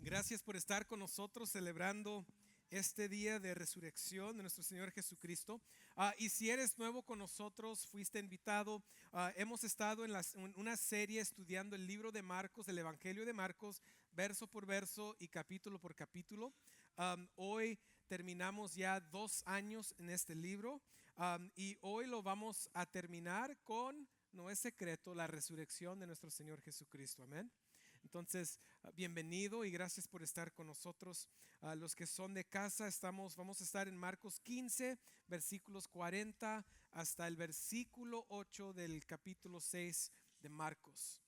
Gracias por estar con nosotros celebrando este día de resurrección de nuestro Señor Jesucristo. Y si eres nuevo con nosotros, fuiste invitado. Hemos estado en una serie estudiando el libro de Marcos, el Evangelio de Marcos, verso por verso y capítulo por capítulo. Hoy terminamos ya 2 años en este libro, y hoy lo vamos a terminar con, no es secreto, la resurrección de nuestro Señor Jesucristo. Amén. Entonces, bienvenido y gracias por estar con nosotros. A los que son de casa, vamos a estar en Marcos 15, versículos 40 hasta el versículo 8 del capítulo 6 de Marcos.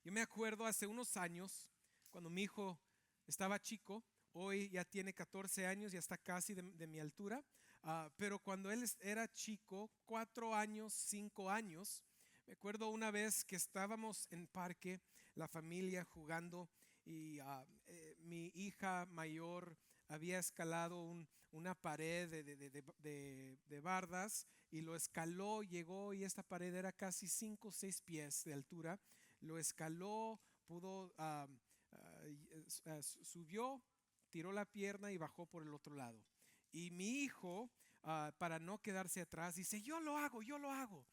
Yo me acuerdo hace unos años, cuando mi hijo estaba chico. Hoy ya tiene 14 años, ya está casi de mi altura. Pero cuando él era chico, 4 años, 5 años, me acuerdo una vez que estábamos en parque, la familia jugando, y mi hija mayor había escalado una pared de bardas y lo escaló, llegó, y esta pared era casi 5 o 6 pies de altura. Lo escaló, pudo, subió, tiró la pierna y bajó por el otro lado. Y mi hijo, para no quedarse atrás, dice: yo lo hago, yo lo hago.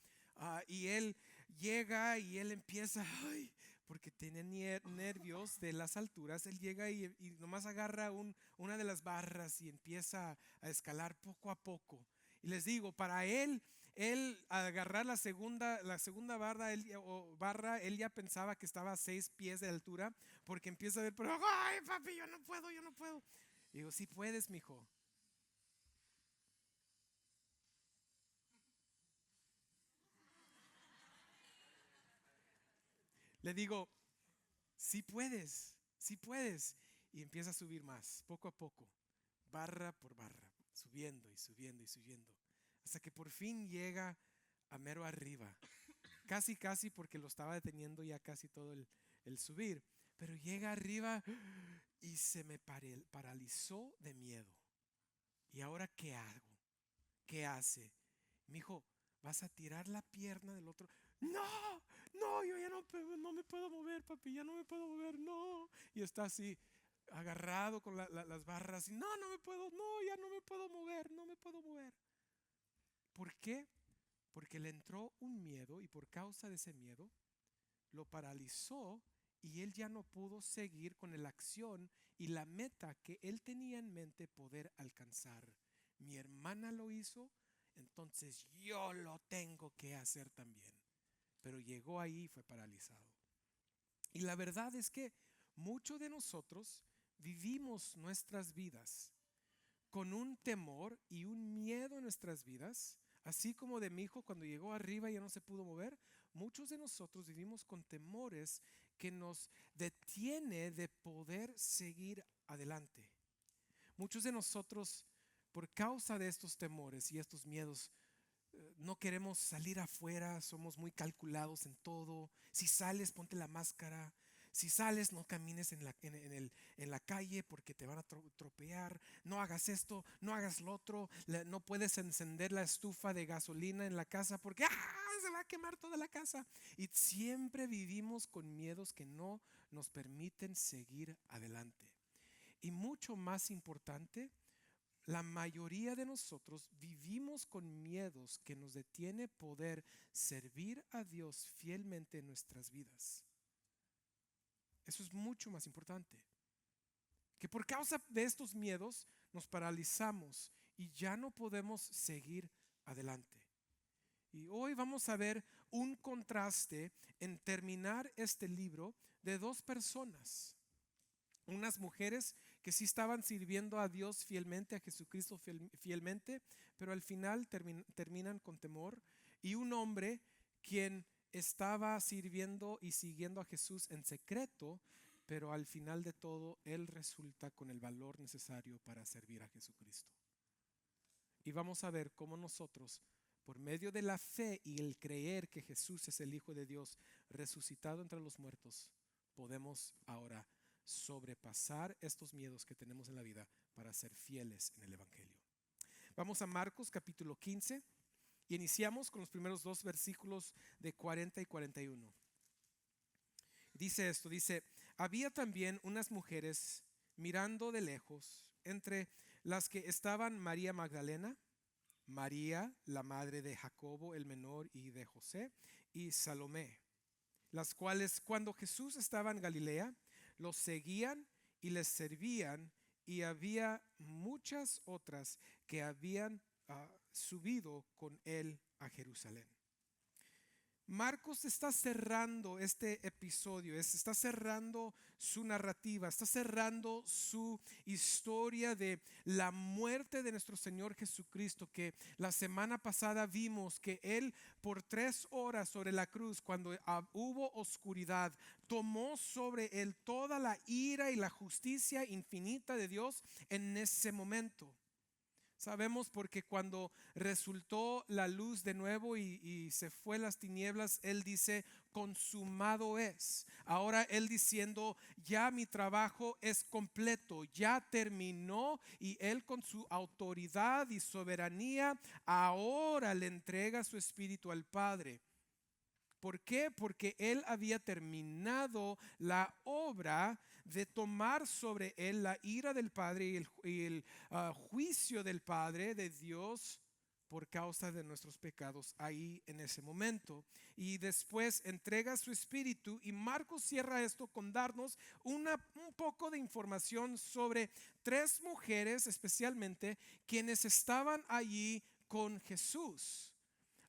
Y él llega y él empieza, ay, porque tiene nervios de las alturas. Él llega y nomás agarra una de las barras y empieza a escalar poco a poco. Y les digo, para él agarrar la segunda barra, él ya pensaba que estaba a 6 pies de altura, porque empieza a ver, pero ay, papi, yo no puedo, yo no puedo. Y digo: sí puedes, mijo. Le digo: sí puedes, sí puedes. Y empieza a subir más, poco a poco, barra por barra, subiendo y subiendo y subiendo, hasta que por fin llega a mero arriba. Casi, casi, porque lo estaba deteniendo ya casi todo el subir. Pero llega arriba y se me paralizó de miedo. ¿Y ahora qué hago? ¿Qué hace? Mi hijo: ¿vas a tirar la pierna del otro? No, no, yo ya no me puedo mover, papi, ya no me puedo mover, no. Y está así, agarrado con las barras, y no, no me puedo, no, ya no me puedo mover, no me puedo mover. ¿Por qué? Porque le entró un miedo, y por causa de ese miedo lo paralizó, y él ya no pudo seguir con la acción y la meta que él tenía en mente poder alcanzar. Mi hermana lo hizo, entonces yo lo tengo que hacer también. Pero llegó ahí y fue paralizado. Y la verdad es que muchos de nosotros vivimos nuestras vidas con un temor y un miedo en nuestras vidas, así como de mi hijo cuando llegó arriba y ya no se pudo mover. Muchos de nosotros vivimos con temores que nos detiene de poder seguir adelante. Muchos de nosotros, por causa de estos temores y estos miedos, no queremos salir afuera, somos muy calculados en todo. Si sales, ponte la máscara. Si sales, no camines en la calle, porque te van a tropear. No hagas esto, no hagas lo otro. No puedes encender la estufa de gasolina en la casa, porque se va a quemar toda la casa. Y siempre vivimos con miedos que no nos permiten seguir adelante. Y mucho más importante, la mayoría de nosotros vivimos con miedos que nos detiene poder servir a Dios fielmente en nuestras vidas. Eso es mucho más importante. Que por causa de estos miedos nos paralizamos y ya no podemos seguir adelante. Y hoy vamos a ver un contraste en terminar este libro de dos personas. Unas mujeres que sí estaban sirviendo a Dios fielmente, a Jesucristo fielmente, pero al final terminan con temor. Y un hombre quien estaba sirviendo y siguiendo a Jesús en secreto, pero al final de todo él resulta con el valor necesario para servir a Jesucristo. Y vamos a ver cómo nosotros, por medio de la fe y el creer que Jesús es el Hijo de Dios resucitado entre los muertos, podemos ahora sobrepasar estos miedos que tenemos en la vida para ser fieles en el Evangelio. Vamos a Marcos capítulo 15 y iniciamos con los primeros 2 versículos de 40 y 41. Dice esto, dice, había también unas mujeres mirando de lejos, entre las que estaban María Magdalena, María, la madre de Jacobo el menor y de José, y Salomé, las cuales cuando Jesús estaba en Galilea, los seguían y les servían, y había muchas otras que habían subido con él a Jerusalén. Marcos está cerrando este episodio, está cerrando su narrativa, está cerrando su historia de la muerte de nuestro Señor Jesucristo, que la semana pasada vimos que Él por 3 horas sobre la cruz, cuando hubo oscuridad, tomó sobre Él toda la ira y la justicia infinita de Dios en ese momento. Sabemos porque cuando resultó la luz de nuevo y se fue las tinieblas, Él dice, consumado es. Ahora Él diciendo, ya mi trabajo es completo, ya terminó, y Él con su autoridad y soberanía ahora le entrega su espíritu al Padre. ¿Por qué? Porque Él había terminado la obra de tomar sobre Él la ira del Padre y el juicio del Padre, de Dios, por causa de nuestros pecados ahí en ese momento. Y después entrega su espíritu, y Marcos cierra esto con darnos un poco de información sobre 3 mujeres especialmente, quienes estaban allí con Jesús.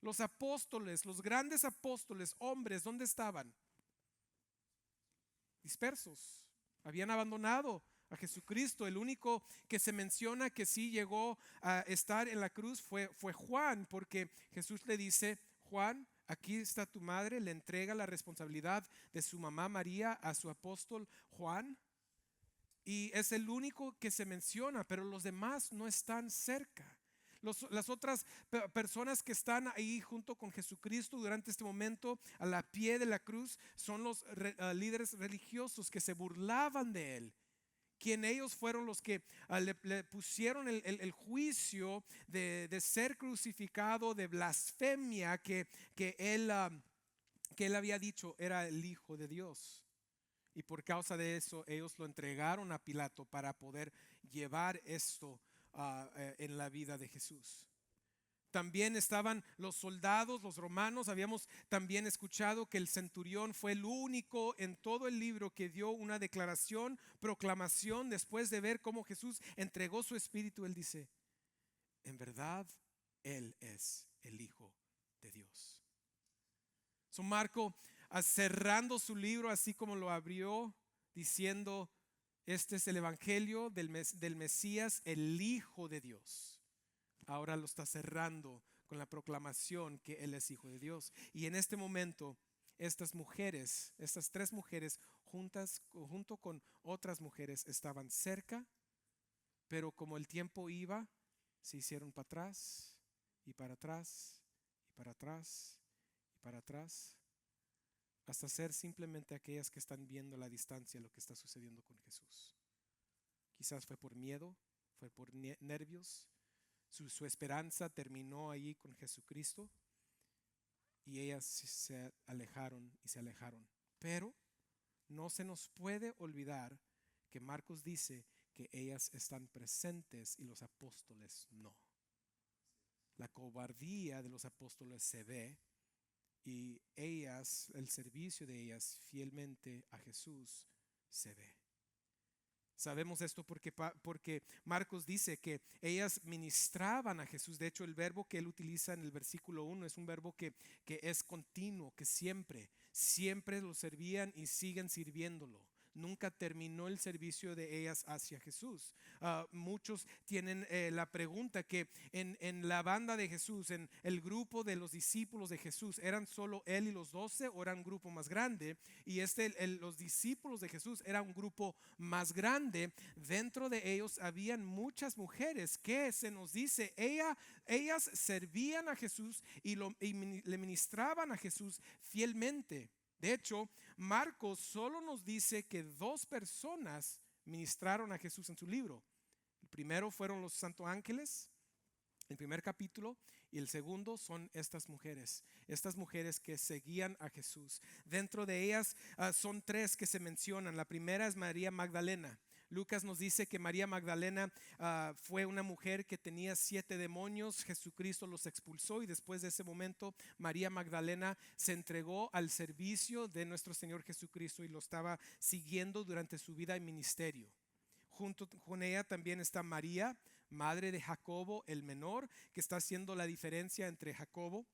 Los apóstoles, los grandes apóstoles, hombres, ¿dónde estaban? Dispersos. Habían abandonado a Jesucristo. El único que se menciona que sí llegó a estar en la cruz fue Juan, porque Jesús le dice, Juan, aquí está tu madre, le entrega la responsabilidad de su mamá María a su apóstol Juan. Y es el único que se menciona, pero los demás no están cerca. Las otras personas que están ahí junto con Jesucristo durante este momento a la pie de la cruz son los líderes religiosos que se burlaban de él, quien ellos fueron los que le pusieron el juicio de ser crucificado, de blasfemia, que él había dicho era el Hijo de Dios. Y por causa de eso ellos lo entregaron a Pilato para poder llevar esto en la vida de Jesús. También estaban los soldados, los romanos. Habíamos también escuchado que el centurión fue el único en todo el libro que dio una declaración, proclamación, después de ver cómo Jesús entregó su espíritu. Él dice, en verdad, Él es el Hijo de Dios. Marco, cerrando su libro así como lo abrió, diciendo, este es el evangelio del Mesías, el Hijo de Dios. Ahora lo está cerrando con la proclamación que Él es Hijo de Dios. Y en este momento, estas 3 mujeres junto con otras mujeres estaban cerca, pero como el tiempo iba, se hicieron para atrás y para atrás y para atrás y para atrás, hasta ser simplemente aquellas que están viendo a la distancia lo que está sucediendo con Jesús. Quizás fue por miedo, fue por nervios. Su esperanza terminó ahí con Jesucristo, y ellas se alejaron y se alejaron. Pero no se nos puede olvidar que Marcos dice que ellas están presentes y los apóstoles no. La cobardía de los apóstoles se ve, y ellas, el servicio de ellas fielmente a Jesús se ve. Sabemos esto porque Marcos dice que ellas ministraban a Jesús. De hecho, el verbo que él utiliza en el versículo 1 es un verbo que es continuo, que siempre lo servían y siguen sirviéndolo. Nunca terminó el servicio de ellas hacia Jesús. Muchos tienen la pregunta que en la banda de Jesús, en el grupo de los discípulos de Jesús, ¿eran solo él y los 12 o era un grupo más grande? Y los discípulos de Jesús era un grupo más grande. Dentro de ellos habían muchas mujeres que se nos dice, ellas servían a Jesús y le ministraban a Jesús fielmente. De hecho, Marcos solo nos dice que 2 personas ministraron a Jesús en su libro. El primero fueron los santos ángeles, El primer capítulo y el segundo son estas mujeres que seguían a Jesús. Dentro de ellas son tres que se mencionan. La primera es María Magdalena. Lucas nos dice que María Magdalena fue una mujer que tenía 7 demonios. Jesucristo los expulsó y después de ese momento María Magdalena se entregó al servicio de nuestro Señor Jesucristo y lo estaba siguiendo durante su vida y ministerio. Junto con ella también está María, madre de Jacobo el menor, que está haciendo la diferencia entre Jacobo.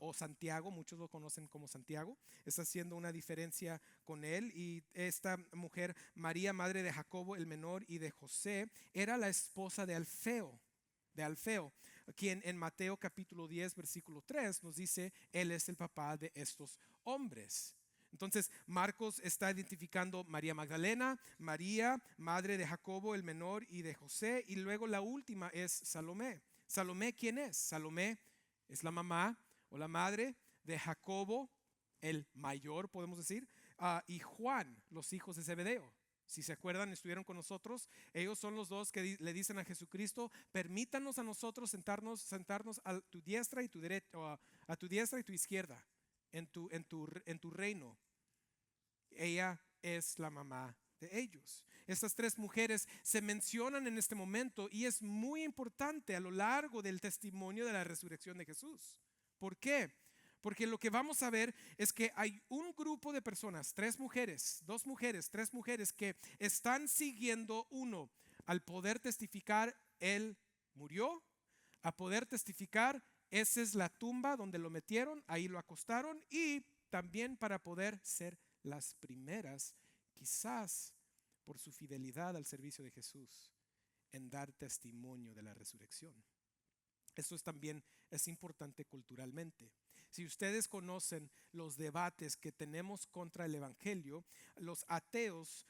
O Santiago, muchos lo conocen como Santiago, está haciendo una diferencia con él. Y esta mujer, María, madre de Jacobo el menor y de José, era la esposa de Alfeo, quien en Mateo capítulo 10 versículo 3 nos dice, él es el papá de estos hombres. Entonces Marcos está identificando María Magdalena, María, madre de Jacobo el menor y de José, y luego la última es Salomé. Salomé, ¿quién es? Salomé es la mamá o la madre de Jacobo el mayor, podemos decir, y Juan, los hijos de Zebedeo. Si se acuerdan, estuvieron con nosotros. Ellos son los dos que le dicen a Jesucristo, permítanos a nosotros sentarnos a tu diestra y tu derecha, a tu diestra y tu izquierda en tu reino. Ella es la mamá de ellos. Estas tres mujeres se mencionan en este momento y es muy importante a lo largo del testimonio de la resurrección de Jesús. ¿Por qué? Porque lo que vamos a ver es que hay un grupo de personas, tres mujeres que están siguiendo uno al poder testificar, él murió, a poder testificar, esa es la tumba donde lo metieron, ahí lo acostaron, y también para poder ser las primeras, quizás por su fidelidad al servicio de Jesús, en dar testimonio de la resurrección. Esto también es importante culturalmente. Si ustedes conocen los debates que tenemos contra el Evangelio, los ateos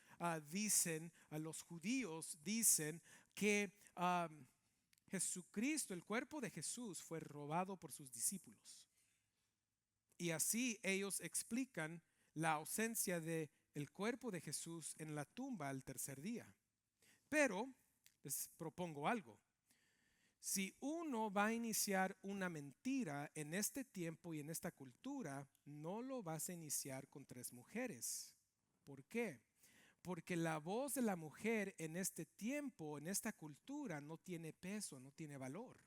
dicen, los judíos dicen que Jesucristo, el cuerpo de Jesús, fue robado por sus discípulos. Y así ellos explican la ausencia del cuerpo de Jesús en la tumba al tercer día. Pero les propongo algo. Si uno va a iniciar una mentira en este tiempo y en esta cultura, no lo vas a iniciar con tres mujeres. ¿Por qué? Porque la voz de la mujer en este tiempo, en esta cultura, no tiene peso, no tiene valor.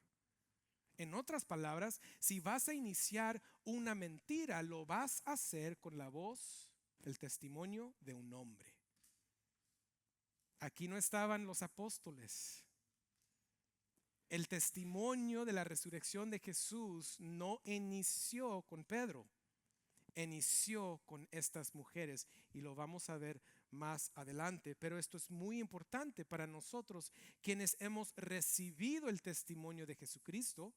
En otras palabras, si vas a iniciar una mentira, lo vas a hacer con la voz, el testimonio de un hombre. Aquí no estaban los apóstoles. El testimonio de la resurrección de Jesús no inició con Pedro, inició con estas mujeres, y lo vamos a ver más adelante. Pero esto es muy importante para nosotros quienes hemos recibido el testimonio de Jesucristo.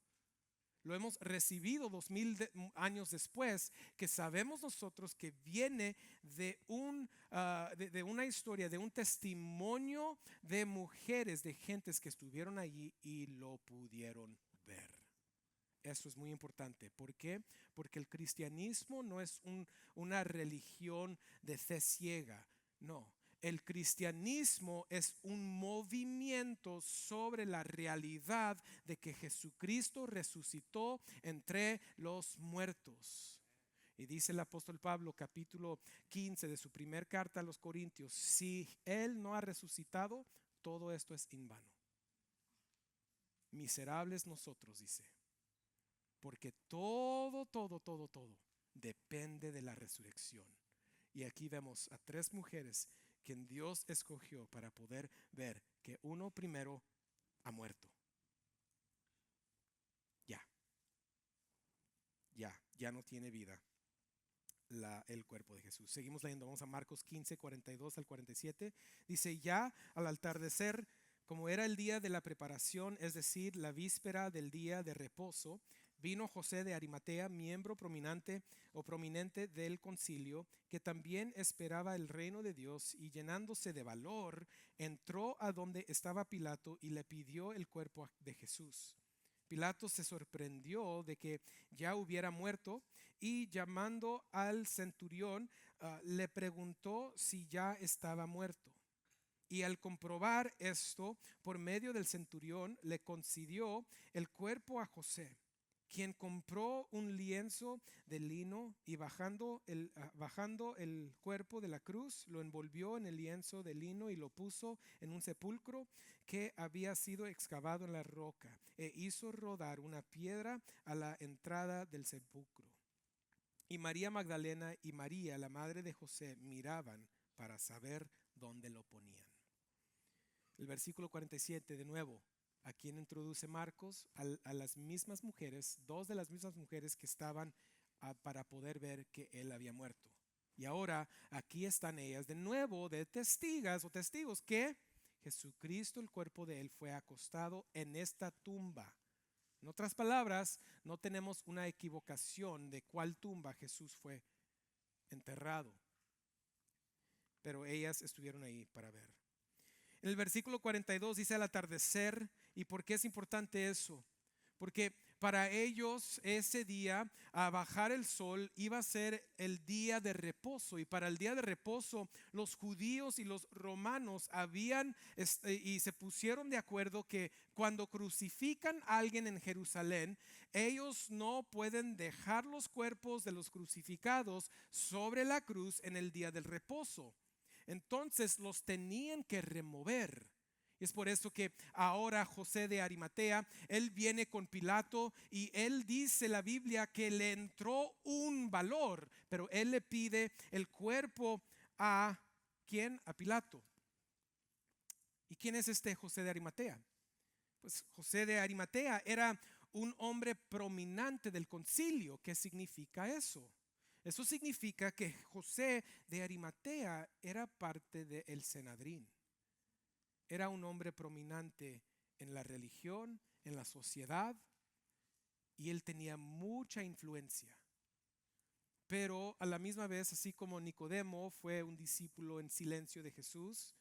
Lo hemos recibido 2000 años después, que sabemos nosotros que viene de una historia, de un testimonio de mujeres, de gentes que estuvieron allí y lo pudieron ver. Eso es muy importante. ¿Por qué? Porque el cristianismo no es una religión de fe ciega. No. El cristianismo es un movimiento sobre la realidad de que Jesucristo resucitó entre los muertos. Y dice el apóstol Pablo, capítulo 15 de su primer carta a los Corintios, si Él no ha resucitado, todo esto es en vano. Miserables nosotros, dice, porque todo depende de la resurrección. Y aquí vemos a tres mujeres que Dios escogió para poder ver que uno primero ha muerto. Ya no tiene vida el cuerpo de Jesús. Seguimos leyendo, vamos a Marcos 15, 42 al 47. Dice, ya al atardecer, como era el día de la preparación, es decir, la víspera del día de reposo, vino José de Arimatea, miembro prominente del concilio, que también esperaba el reino de Dios, y llenándose de valor, entró a donde estaba Pilato y le pidió el cuerpo de Jesús. Pilato se sorprendió de que ya hubiera muerto, y llamando al centurión, le preguntó si ya estaba muerto. Y al comprobar esto, por medio del centurión, le concedió el cuerpo a José, quien compró un lienzo de lino y bajando el cuerpo de la cruz, lo envolvió en el lienzo de lino y lo puso en un sepulcro que había sido excavado en la roca, e hizo rodar una piedra a la entrada del sepulcro. Y María Magdalena y María, la madre de José, miraban para saber dónde lo ponían. El versículo 47, de nuevo, ¿a quién introduce Marcos? A las mismas mujeres, dos de las mismas mujeres que estaban para poder ver que él había muerto. Y ahora aquí están ellas de nuevo de testigas o testigos que Jesucristo, el cuerpo de él, fue acostado en esta tumba. En otras palabras, no tenemos una equivocación de cuál tumba Jesús fue enterrado, pero ellas estuvieron ahí para ver. En el versículo 42 dice al atardecer. ¿Y por qué es importante eso? Porque para ellos ese día, a bajar el sol, iba a ser el día de reposo. Y para el día de reposo, los judíos y los romanos habían y se pusieron de acuerdo que cuando crucifican a alguien en Jerusalén, ellos no pueden dejar los cuerpos de los crucificados sobre la cruz en el día del reposo. Entonces los tenían que remover. Es por eso que ahora José de Arimatea, él viene con Pilato y él dice la Biblia que le entró un valor, pero él le pide el cuerpo a ¿quién? A Pilato. ¿Y quién es este José de Arimatea? Pues José de Arimatea era un hombre prominente del concilio. ¿Qué significa eso? Eso significa que José de Arimatea era parte del Sanedrín. Era un hombre prominente en la religión, en la sociedad, y él tenía mucha influencia. Pero a la misma vez, así como Nicodemo fue un discípulo en silencio de Jesús,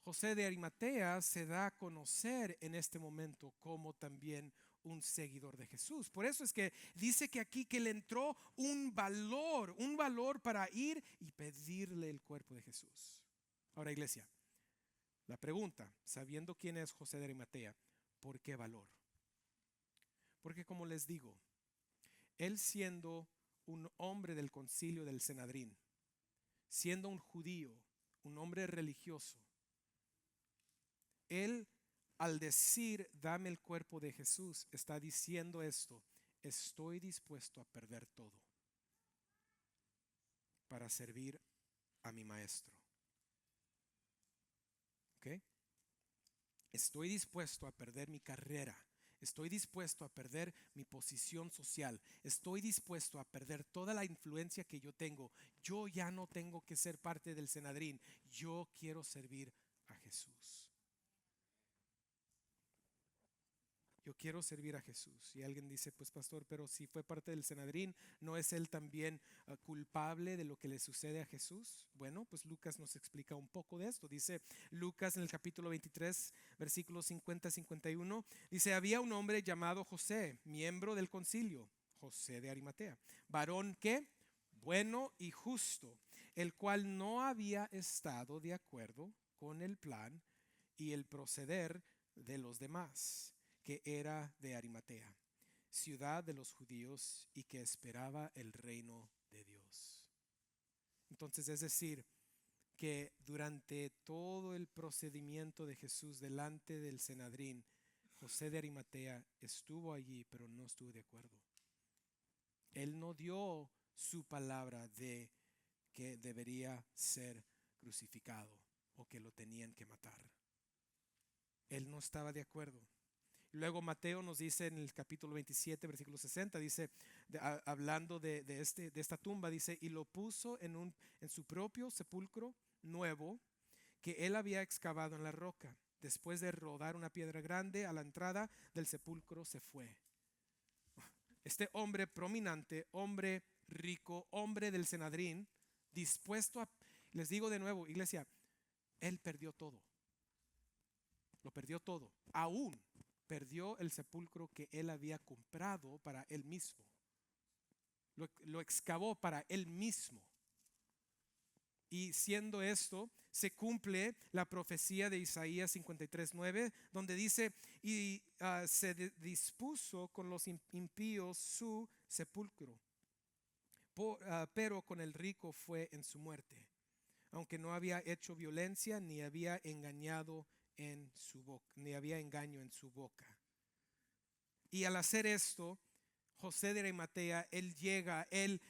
José de Arimatea se da a conocer en este momento como también un seguidor de Jesús. Por eso es que dice que aquí que le entró un valor para ir y pedirle el cuerpo de Jesús. Ahora, iglesia, la pregunta, sabiendo quién es José de Arimatea, ¿por qué valor? Porque como les digo, él siendo un hombre del concilio del Sanedrín, siendo un judío, un hombre religioso, él al decir dame el cuerpo de Jesús está diciendo esto: estoy dispuesto a perder todo para servir a mi maestro. ¿Ok? Estoy dispuesto a perder mi carrera. Estoy dispuesto a perder mi posición social. Estoy dispuesto a perder toda la influencia que yo tengo. Yo ya no tengo que ser parte del Sanedrín. Yo quiero servir a Jesús. Yo quiero servir a Jesús. Y alguien dice, pues pastor, pero si fue parte del Sanedrín, ¿no es él también culpable de lo que le sucede a Jesús? Bueno, pues Lucas nos explica un poco de esto. Dice Lucas en el capítulo 23, versículos 50-51, dice, había un hombre llamado José, miembro del concilio, José de Arimatea, varón que bueno y justo, el cual no había estado de acuerdo con el plan y el proceder de los demás, que era de Arimatea, ciudad de los judíos, y que esperaba el reino de Dios. Entonces, es decir, que durante todo el procedimiento de Jesús delante del Sanedrín, José de Arimatea estuvo allí, pero no estuvo de acuerdo. Él no dio su palabra de que debería ser crucificado o que lo tenían que matar. Él no estaba de acuerdo. Luego Mateo nos dice en el capítulo 27, versículo 60, dice, hablando de esta tumba, dice, y lo puso en su propio sepulcro nuevo que él había excavado en la roca. Después de rodar una piedra grande a la entrada del sepulcro, se fue. Este hombre prominente, hombre rico, hombre del Sanedrín, dispuesto a, les digo de nuevo, iglesia, él perdió todo. Lo perdió todo. Aún perdió el sepulcro que él había comprado para él mismo. Lo excavó para él mismo. Y siendo esto, se cumple la profecía de Isaías 53:9, donde dice, y se dispuso con los impíos su sepulcro, pero con el rico fue en su muerte, aunque no había hecho violencia ni había engañado en su boca, ni había engaño en su boca. Y al hacer esto, José de Arimatea, él llega, él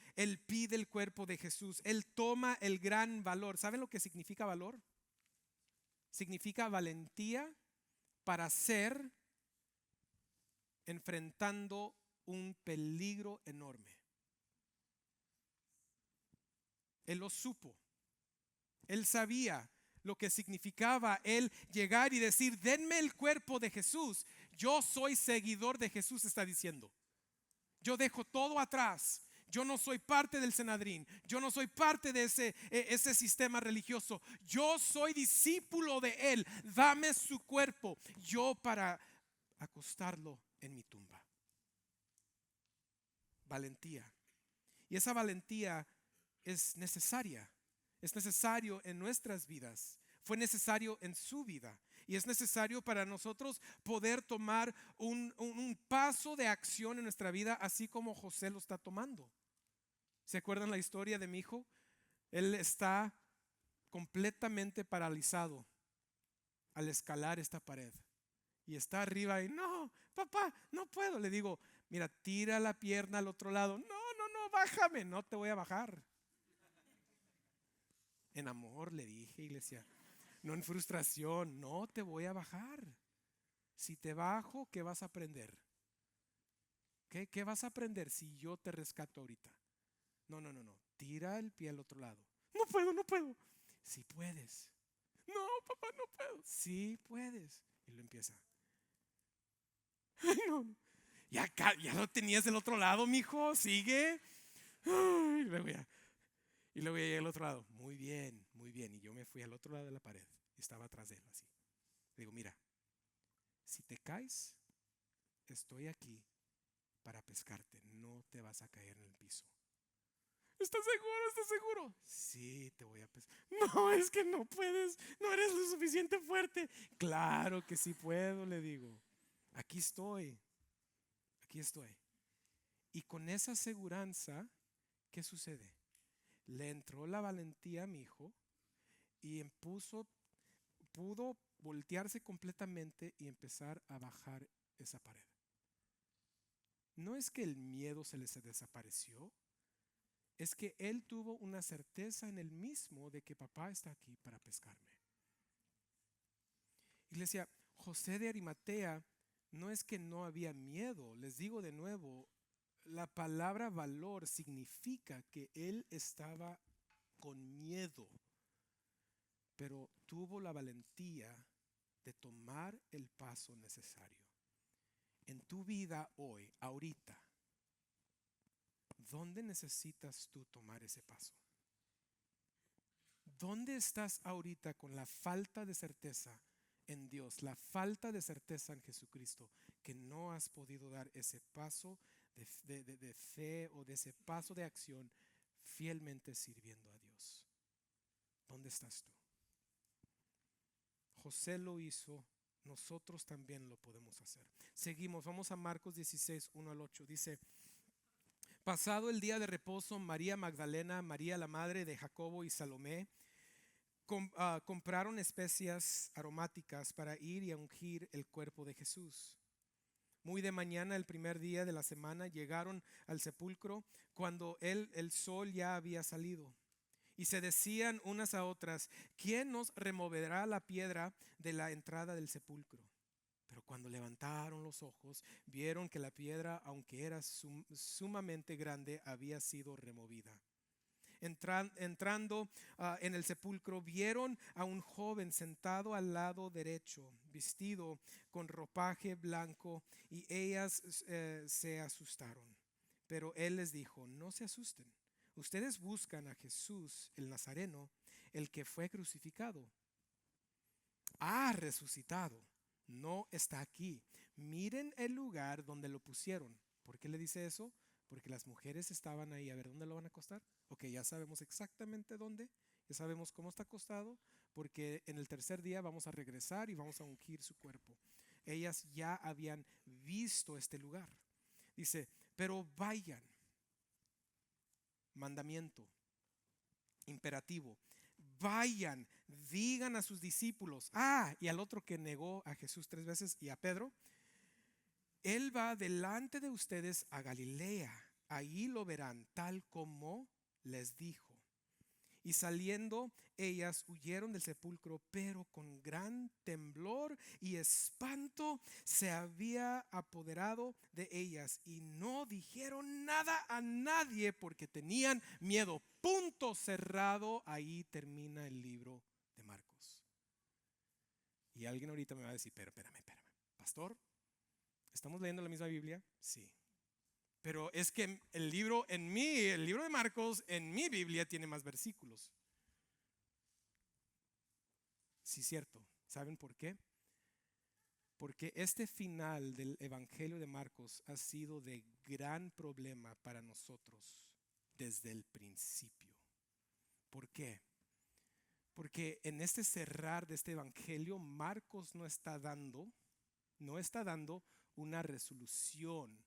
pide el cuerpo de Jesús, él toma el gran valor. ¿Saben lo que significa valor? Significa valentía para ser enfrentando un peligro enorme. Él lo supo, él sabía lo que significaba él llegar y decir, denme el cuerpo de Jesús. Yo soy seguidor de Jesús, está diciendo. Yo dejo todo atrás. Yo no soy parte del Sanedrín. Yo no soy parte de ese sistema religioso. Yo soy discípulo de Él. Dame su cuerpo, yo para acostarlo en mi tumba. Valentía. Y esa valentía es necesaria. Es necesario en nuestras vidas. Fue necesario en su vida. Y es necesario para nosotros poder tomar un paso de acción en nuestra vida, así como José lo está tomando. ¿Se acuerdan la historia de mi hijo? Él está completamente paralizado al escalar esta pared. Y está arriba y no, papá, no puedo. Le digo, mira, tira la pierna al otro lado. No, bájame. No te voy a bajar. En amor le dije, iglesia. No en frustración, no te voy a bajar. Si te bajo, ¿qué vas a aprender? ¿Qué vas a aprender si yo te rescato ahorita? No. Tira el pie al otro lado. No puedo. Si puedes. No, papá, no puedo. Sí puedes. Y lo empieza. Ay, no. Ya lo tenías del otro lado, mijo. Sigue. Ay, y luego ya llegué al otro lado. Muy bien. Y yo me fui al otro lado de la pared. Estaba atrás de él así. Le digo, mira, si te caes, estoy aquí para pescarte. No te vas a caer en el piso. ¿Estás seguro? ¿Estás seguro? Sí, te voy a pescar. No, es que no puedes. No eres lo suficiente fuerte. Claro que sí puedo, le digo. Aquí estoy. Y con esa aseguranza, ¿qué sucede? Le entró la valentía a mi hijo y pudo voltearse completamente y empezar a bajar esa pared. No es que el miedo se les desapareció, es que él tuvo una certeza en él mismo de que papá está aquí para pescarme. Iglesia, José de Arimatea no es que no había miedo. Les digo de nuevo, la palabra valor significa que él estaba con miedo, pero tuvo la valentía de tomar el paso necesario. En tu vida hoy, ahorita, ¿dónde necesitas tú tomar ese paso? ¿Dónde estás ahorita con la falta de certeza en Dios, la falta de certeza en Jesucristo, que no has podido dar ese paso de fe o de ese paso de acción fielmente sirviendo a Dios? ¿Dónde estás tú? José lo hizo, nosotros también lo podemos hacer. Seguimos, vamos a Marcos 16, 1 al 8. Dice: pasado el día de reposo, María Magdalena, María la madre de Jacobo y Salomé compraron especias aromáticas para ir y ungir el cuerpo de Jesús. Muy de mañana, el primer día de la semana, llegaron al sepulcro cuando el sol ya había salido. Y se decían unas a otras: ¿quién nos removerá la piedra de la entrada del sepulcro? Pero cuando levantaron los ojos, vieron que la piedra, aunque era sumamente grande, había sido removida. Entrando en el sepulcro, vieron a un joven sentado al lado derecho, vestido con ropaje blanco, y ellas se asustaron. Pero él les dijo: no se asusten. Ustedes buscan a Jesús el Nazareno, el que fue crucificado. Ha resucitado. No está aquí. Miren el lugar donde lo pusieron. ¿Por qué le dice eso? Porque las mujeres estaban ahí. A ver, ¿dónde lo van a acostar? Ok, ya sabemos exactamente dónde. Ya sabemos cómo está acostado, porque en el tercer día vamos a regresar y vamos a ungir su cuerpo. Ellas ya habían visto este lugar. Dice, pero vayan, mandamiento, imperativo, vayan, digan a sus discípulos, y al otro que negó a Jesús 3 veces y a Pedro, Él va delante de ustedes a Galilea, ahí lo verán tal como les dijo. Y saliendo ellas huyeron del sepulcro, pero con gran temblor y espanto se había apoderado de ellas y no dijeron nada a nadie porque tenían miedo. Punto cerrado. Ahí termina el libro de Marcos. Y alguien ahorita me va a decir, pero espérame, pastor, ¿estamos leyendo la misma Biblia? Sí. Pero es que el libro de Marcos, en mi Biblia tiene más versículos. Sí, cierto. ¿Saben por qué? Porque este final del Evangelio de Marcos ha sido de gran problema para nosotros desde el principio. ¿Por qué? Porque en este cerrar de este Evangelio, Marcos no está dando una resolución.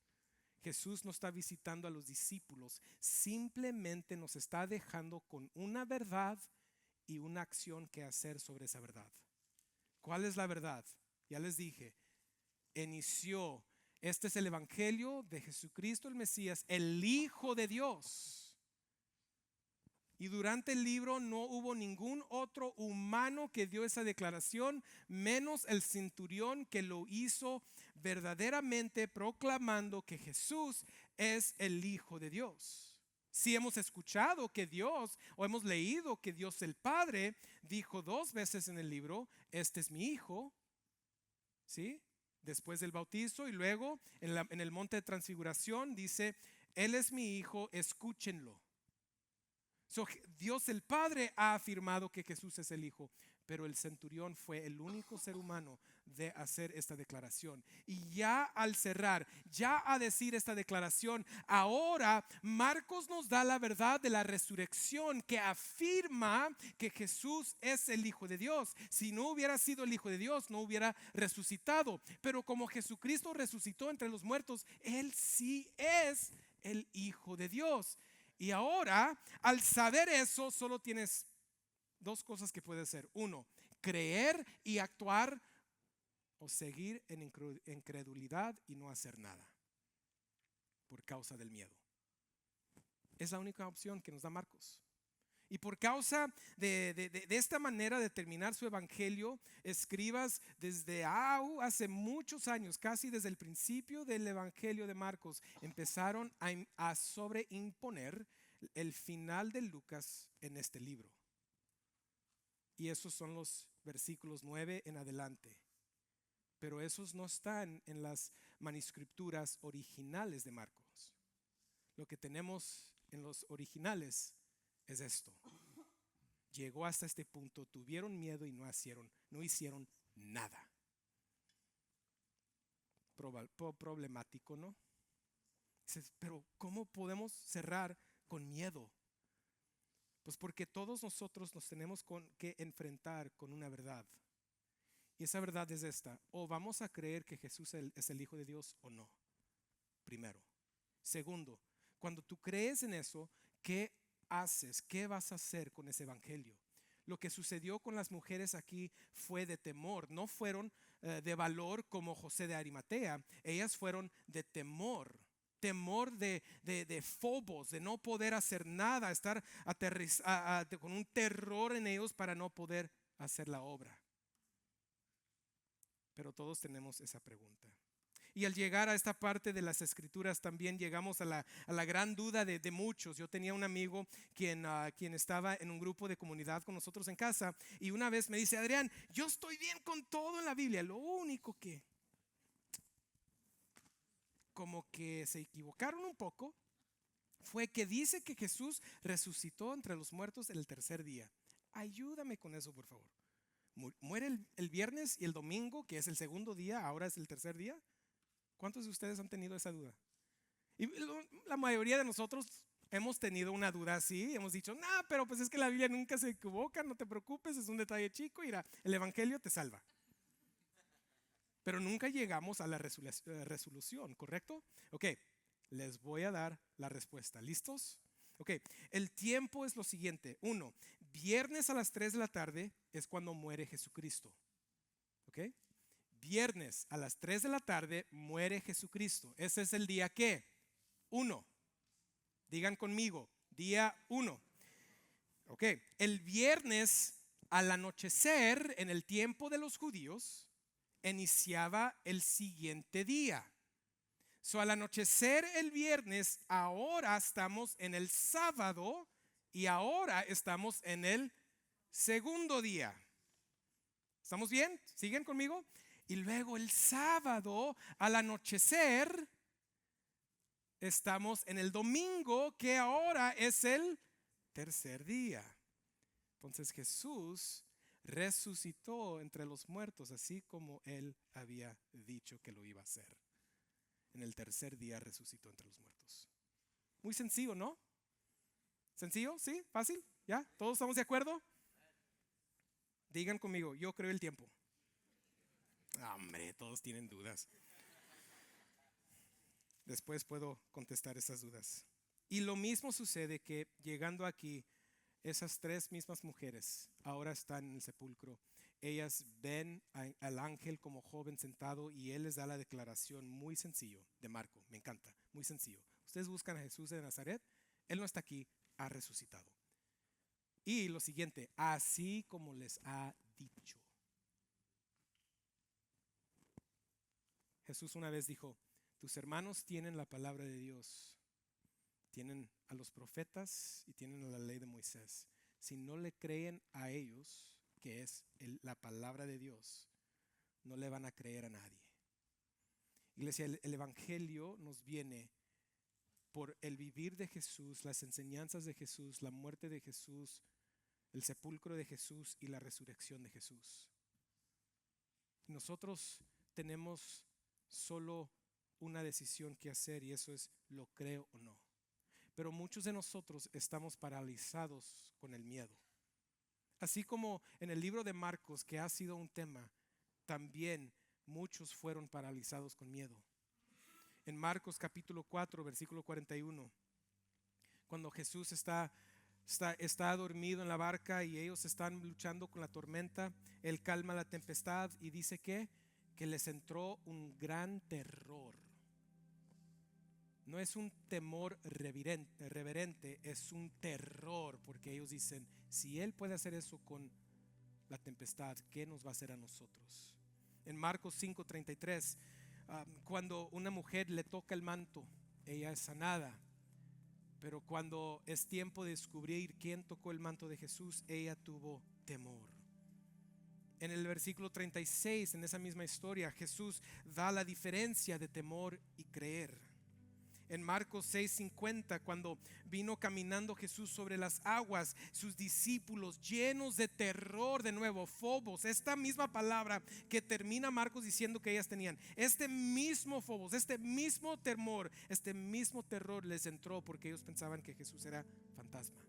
Jesús no está visitando a los discípulos, simplemente nos está dejando con una verdad y una acción que hacer sobre esa verdad. ¿Cuál es la verdad? Ya les dije, este es el Evangelio de Jesucristo el Mesías, el Hijo de Dios. Y durante el libro no hubo ningún otro humano que dio esa declaración, menos el centurión que lo hizo verdaderamente proclamando que Jesús es el Hijo de Dios. Si hemos escuchado que Dios, o hemos leído que Dios el Padre dijo 2 veces en el libro, este es mi Hijo, ¿sí? Después del bautizo, y luego en el monte de transfiguración dice, Él es mi Hijo, escúchenlo. Dios el Padre ha afirmado que Jesús es el Hijo, pero el centurión fue el único ser humano de hacer esta declaración. Y ya al cerrar, ya a decir esta declaración, ahora Marcos nos da la verdad de la resurrección que afirma que Jesús es el Hijo de Dios. Si no hubiera sido el Hijo de Dios, no hubiera resucitado. Pero como Jesucristo resucitó entre los muertos, Él sí es el Hijo de Dios. Y ahora, al saber eso, solo tienes 2 cosas que puedes hacer. 1, creer y actuar, o seguir en incredulidad y no hacer nada por causa del miedo. Es la única opción que nos da Marcos. Y por causa de esta manera de terminar su evangelio, escribas desde hace muchos años, casi desde el principio del evangelio de Marcos, empezaron a sobreimponer el final de Lucas en este libro. Y esos son los versículos 9 en adelante. Pero esos no están en las manuscrituras originales de Marcos. Lo que tenemos en los originales es esto. Llegó hasta este punto, tuvieron miedo y no hicieron nada. Problemático, ¿no? Pero ¿cómo podemos cerrar con miedo? Pues porque todos nosotros nos tenemos que enfrentar con una verdad. Y esa verdad es esta: o vamos a creer que Jesús es el Hijo de Dios o no. Primero. Segundo, cuando tú crees en eso, ¿qué haces? ¿Qué vas a hacer con ese evangelio? Lo que sucedió con las mujeres aquí fue de temor. No fueron de valor como José de Arimatea. Ellas fueron de temor. Temor de fobos, de no poder hacer nada, estar con un terror en ellos para no poder hacer la obra. Pero todos tenemos esa pregunta. Y al llegar a esta parte de las escrituras también llegamos a la gran duda de muchos. Yo tenía un amigo quien estaba en un grupo de comunidad con nosotros en casa, y una vez me dice: Adrián, yo estoy bien con todo en la Biblia, lo único que como que se equivocaron un poco fue que dice que Jesús resucitó entre los muertos el tercer día. Ayúdame con eso, por favor. Muere el viernes y el domingo, que es el segundo día, ahora es el tercer día. ¿Cuántos de ustedes han tenido esa duda? Y la mayoría de nosotros Hemos tenido una duda así, hemos dicho, no, pero pues es que la Biblia nunca se equivoca, no te preocupes, es un detalle chico, mira, el Evangelio te salva. Pero nunca llegamos a la resolución, ¿correcto? Ok, les voy a dar la respuesta. ¿Listos? Ok, el tiempo es lo siguiente. Uno, viernes a las 3 de la tarde es cuando muere Jesucristo. Ok, viernes a las 3 de la tarde muere Jesucristo. Ese es el día que, uno, digan conmigo, día uno. Ok, el viernes al anochecer en el tiempo de los judíos iniciaba el siguiente día. So, al anochecer el viernes, ahora estamos en el sábado y ahora estamos en el segundo día. ¿Estamos bien? ¿Siguen conmigo? Y luego el sábado al anochecer estamos en el domingo, que ahora es el tercer día. Entonces Jesús resucitó entre los muertos, así como él había dicho que lo iba a hacer. En el tercer día resucitó entre los muertos. Muy sencillo, ¿no? ¿Sencillo? ¿Sí? ¿Fácil? ¿Ya? ¿Todos estamos de acuerdo? Digan conmigo, yo creo el tiempo. Hombre, todos tienen dudas. Después puedo contestar esas dudas. Y lo mismo sucede que llegando aquí, esas tres mismas mujeres ahora están en el sepulcro. Ellas ven al ángel como joven sentado y él les da la declaración muy sencillo de Marco. Me encanta, muy sencillo. Ustedes buscan a Jesús de Nazaret, él no está aquí, ha resucitado. Y lo siguiente, así como les ha dicho. Jesús una vez dijo, tus hermanos tienen la palabra de Dios, tienen a los profetas y tienen a la ley de Moisés. Si no le creen a ellos, que es la palabra de Dios, no le van a creer a nadie. Iglesia, el Evangelio nos viene por el vivir de Jesús, las enseñanzas de Jesús, la muerte de Jesús, el sepulcro de Jesús y la resurrección de Jesús. Nosotros tenemos solo una decisión que hacer y eso es, ¿lo creo o no? Pero muchos de nosotros estamos paralizados con el miedo. Así como en el libro de Marcos, que ha sido un tema, también muchos fueron paralizados con miedo. En Marcos capítulo 4, versículo 41, cuando Jesús está dormido en la barca y ellos están luchando con la tormenta, él calma la tempestad y dice que les entró un gran terror. No es un temor reverente, es un terror, porque ellos dicen, si Él puede hacer eso con la tempestad, ¿qué nos va a hacer a nosotros? En Marcos 5:33, cuando una mujer le toca el manto, ella es sanada. Pero cuando es tiempo de descubrir quién tocó el manto de Jesús, ella tuvo temor. En el versículo 36, en esa misma historia, Jesús da la diferencia de temor y creer. En Marcos 6:50, cuando vino caminando Jesús sobre las aguas, sus discípulos llenos de terror, de nuevo, fobos, esta misma palabra que termina Marcos diciendo que ellas tenían, este mismo fobos, este mismo temor, este mismo terror les entró porque ellos pensaban que Jesús era fantasma.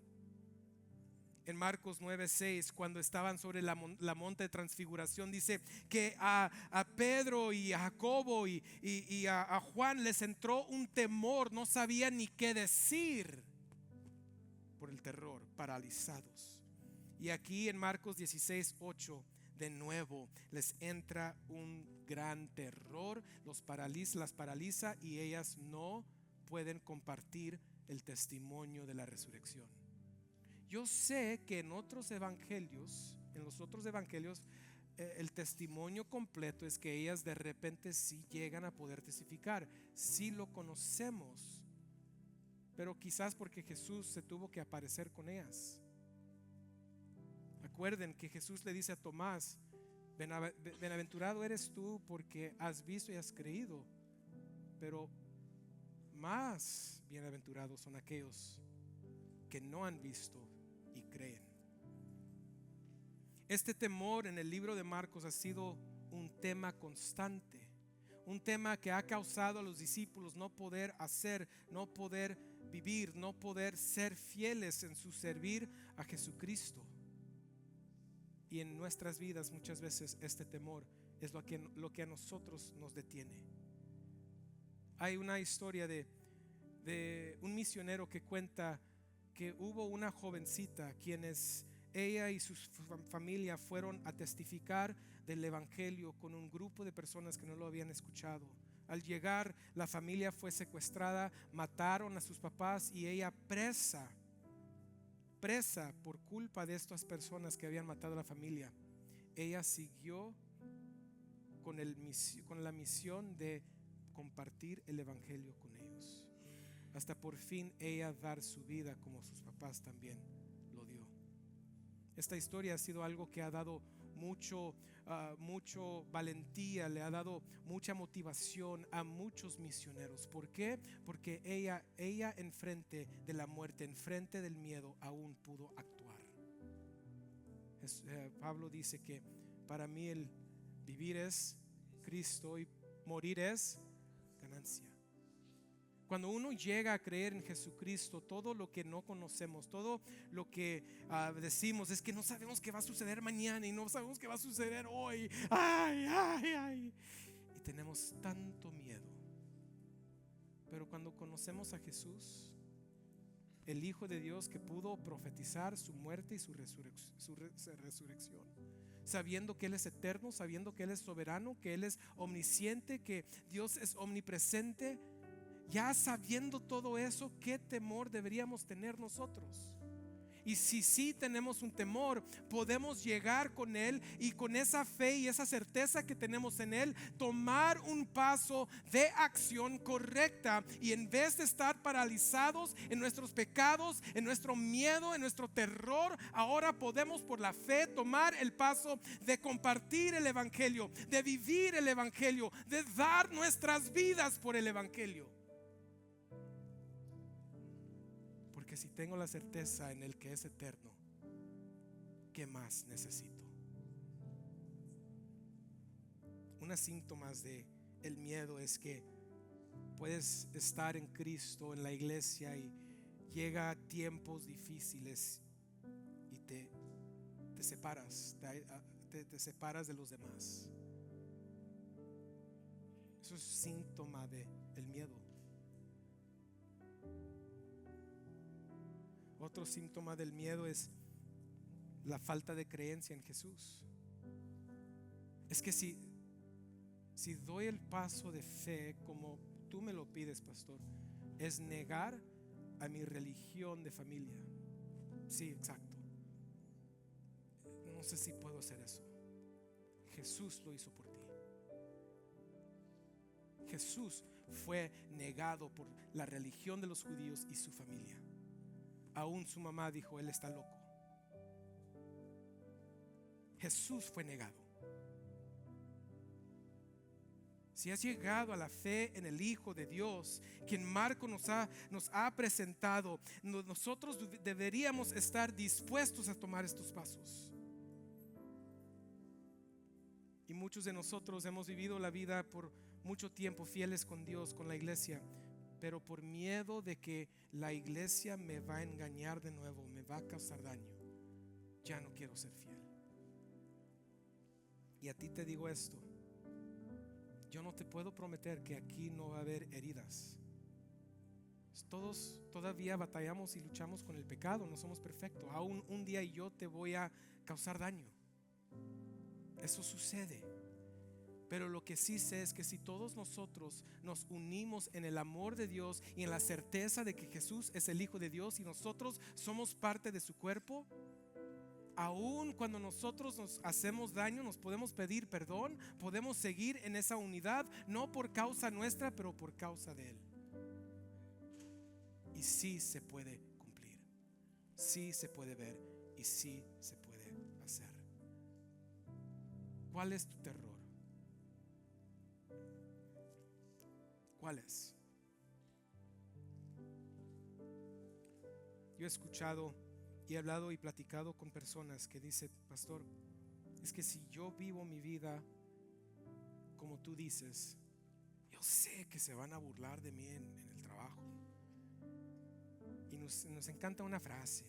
En Marcos 9:6, cuando estaban sobre la monte de transfiguración, dice que a Pedro y a Jacobo y a Juan les entró un temor, no sabían ni qué decir por el terror, paralizados. Y aquí en Marcos 16:8, de nuevo les entra un gran terror, las paraliza y ellas no pueden compartir el testimonio de la resurrección. Yo sé que en los otros evangelios, el testimonio completo es que ellas de repente sí llegan a poder testificar, sí lo conocemos, pero quizás porque Jesús se tuvo que aparecer con ellas. Acuerden que Jesús le dice a Tomás, bienaventurado eres tú porque has visto y has creído, pero más bienaventurados son aquellos que no han visto y creen. Este temor en el libro de Marcos ha sido un tema constante, un tema que ha causado a los discípulos no poder hacer, no poder vivir, no poder ser fieles en su servir a Jesucristo. Y en nuestras vidas muchas veces este temor es lo que a nosotros nos detiene. Hay una historia de un misionero que cuenta que hubo una jovencita quienes ella y su familia fueron a testificar del evangelio con un grupo de personas que no lo habían escuchado. Al llegar, la familia fue secuestrada, mataron a sus papás y ella presa por culpa de estas personas que habían matado a la familia. Ella siguió con la misión de compartir el evangelio con ellos, hasta por fin ella dar su vida como sus papás también lo dio. Esta historia ha sido algo que ha dado mucho valentía, le ha dado mucha motivación a muchos misioneros. ¿Por qué? Porque ella enfrente de la muerte, enfrente del miedo, aún pudo actuar. Pablo dice que para mí el vivir es Cristo y morir es ganancia. Cuando uno llega a creer en Jesucristo, todo lo que no conocemos, todo lo que decimos es que no sabemos qué va a suceder mañana y no sabemos qué va a suceder hoy. Ay. Y tenemos tanto miedo. Pero cuando conocemos a Jesús, el Hijo de Dios que pudo profetizar su muerte y su resurrección, sabiendo que Él es eterno, sabiendo que Él es soberano, que Él es omnisciente, que Dios es omnipresente, ya sabiendo todo eso, ¿qué temor deberíamos tener nosotros? Y si sí tenemos un temor, podemos llegar con Él y con esa fe y esa certeza que tenemos en Él, tomar un paso de acción correcta. Y en vez de estar paralizados en nuestros pecados, en nuestro miedo, en nuestro terror, ahora podemos por la fe tomar el paso de compartir el evangelio, de vivir el evangelio, de dar nuestras vidas por el evangelio. Porque si tengo la certeza en el que es eterno, ¿qué más necesito? Unos síntomas de el miedo es que puedes estar en Cristo, en la iglesia, y llega tiempos difíciles y te separas, te separas de los demás. Eso es síntoma del miedo. Otro síntoma del miedo es la falta de creencia en Jesús. Es que si doy el paso de fe como tú me lo pides, pastor, es negar a mi religión de familia. Sí, exacto. No sé si puedo hacer eso. Jesús lo hizo por ti. Jesús fue negado por la religión de los judíos y su familia. Aún su mamá dijo: él está loco. Jesús fue negado. Si has llegado a la fe en el Hijo de Dios, quien Marco nos ha presentado, nosotros deberíamos estar dispuestos a tomar estos pasos. Y muchos de nosotros hemos vivido la vida por mucho tiempo fieles con Dios, con la iglesia, pero por miedo de que la iglesia me va a engañar de nuevo, me va a causar daño, ya no quiero ser fiel. Y a ti te digo esto: yo no te puedo prometer que aquí no va a haber heridas. Todos todavía batallamos y luchamos con el pecado, no somos perfectos. Aún un día yo te voy a causar daño. Eso sucede. Pero lo que sí sé es que si todos nosotros nos unimos en el amor de Dios y en la certeza de que Jesús es el Hijo de Dios y nosotros somos parte de su cuerpo, aún cuando nosotros nos hacemos daño, nos podemos pedir perdón, podemos seguir en esa unidad, no por causa nuestra, pero por causa de Él. Y sí se puede cumplir, sí se puede ver y sí se puede hacer. ¿Cuál es tu terror? ¿Cuál es? Yo he escuchado y he hablado y platicado con personas que dicen: pastor, es que si yo vivo mi vida como tú dices, yo sé que se van a burlar de mí en el trabajo. nos encanta una frase: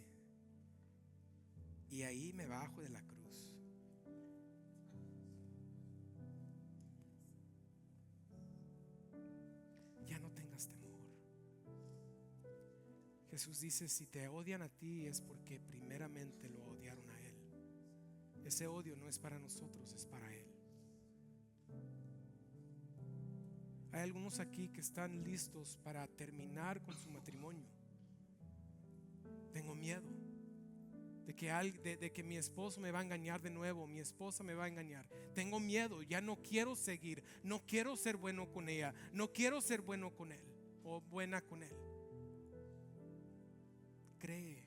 y ahí me bajo de la cruz. Ya no tengas temor. Jesús dice: si te odian a ti es porque primeramente lo odiaron a Él. Ese odio no es para nosotros, es para Él. Hay algunos aquí que están listos para terminar con su matrimonio. Tengo miedo de que mi esposo me va a engañar de nuevo, mi esposa me va a engañar. Tengo miedo, ya no quiero seguir, no quiero ser bueno con ella, no quiero ser bueno con él o buena con él. Cree,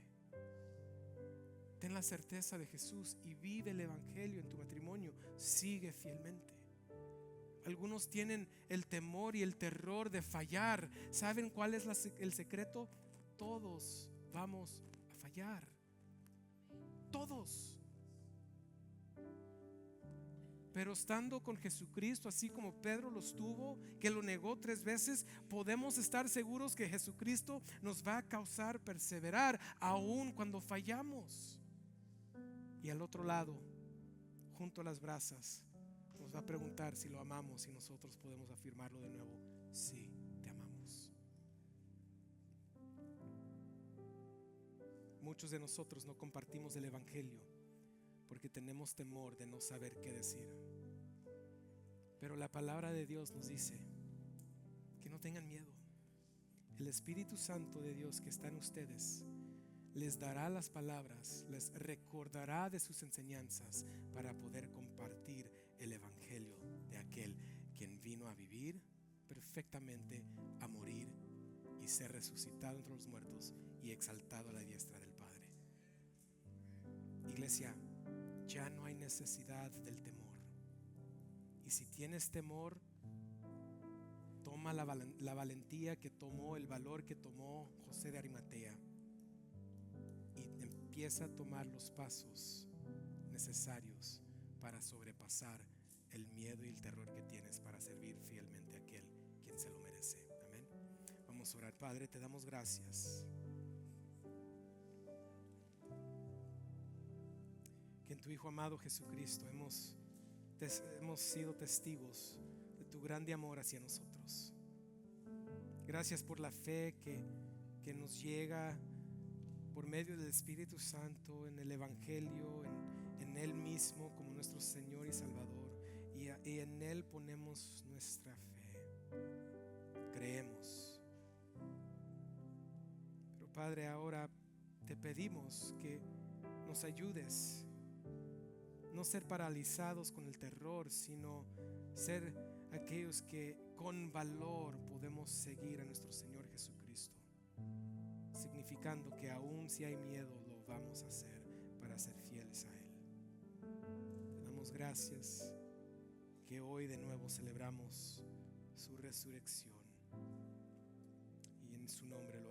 ten la certeza de Jesús y vive el evangelio en tu matrimonio. Sigue fielmente. Algunos tienen el temor y el terror de fallar. ¿Saben cuál es el secreto? Todos vamos a fallar. Todos. Pero estando con Jesucristo, así como Pedro lo estuvo, que lo negó 3 veces, podemos estar seguros que Jesucristo nos va a causar perseverar aun cuando fallamos. Y al otro lado, junto a las brasas, nos va a preguntar si lo amamos, y nosotros podemos afirmarlo de nuevo: sí, te amamos. Muchos de nosotros no compartimos el evangelio porque tenemos temor de no saber qué decir. Pero la palabra de Dios nos dice que no tengan miedo. El Espíritu Santo de Dios que está en ustedes les dará las palabras, les recordará de sus enseñanzas para poder compartir el evangelio de aquel quien vino a vivir perfectamente, a morir y ser resucitado entre los muertos y exaltado a la diestra del Padre. Iglesia, ya no hay necesidad del temor. Y si tienes temor, toma la valentía que tomó, el valor que tomó José de Arimatea, y empieza a tomar los pasos necesarios para sobrepasar el miedo y el terror que tienes para servir fielmente a aquel quien se lo merece. Amén. Vamos a orar. Padre, te damos gracias que en tu Hijo amado Jesucristo hemos sido testigos de tu grande amor hacia nosotros. Gracias por la fe que nos llega por medio del Espíritu Santo, en el evangelio, en Él mismo como nuestro Señor y Salvador, y en Él ponemos nuestra fe. Creemos. Pero Padre, ahora te pedimos que nos ayudes no ser paralizados con el terror, sino ser aquellos que con valor podemos seguir a nuestro Señor Jesucristo, significando que aun si hay miedo, lo vamos a hacer para ser fieles a Él. Te damos gracias que hoy de nuevo celebramos su resurrección, y en su nombre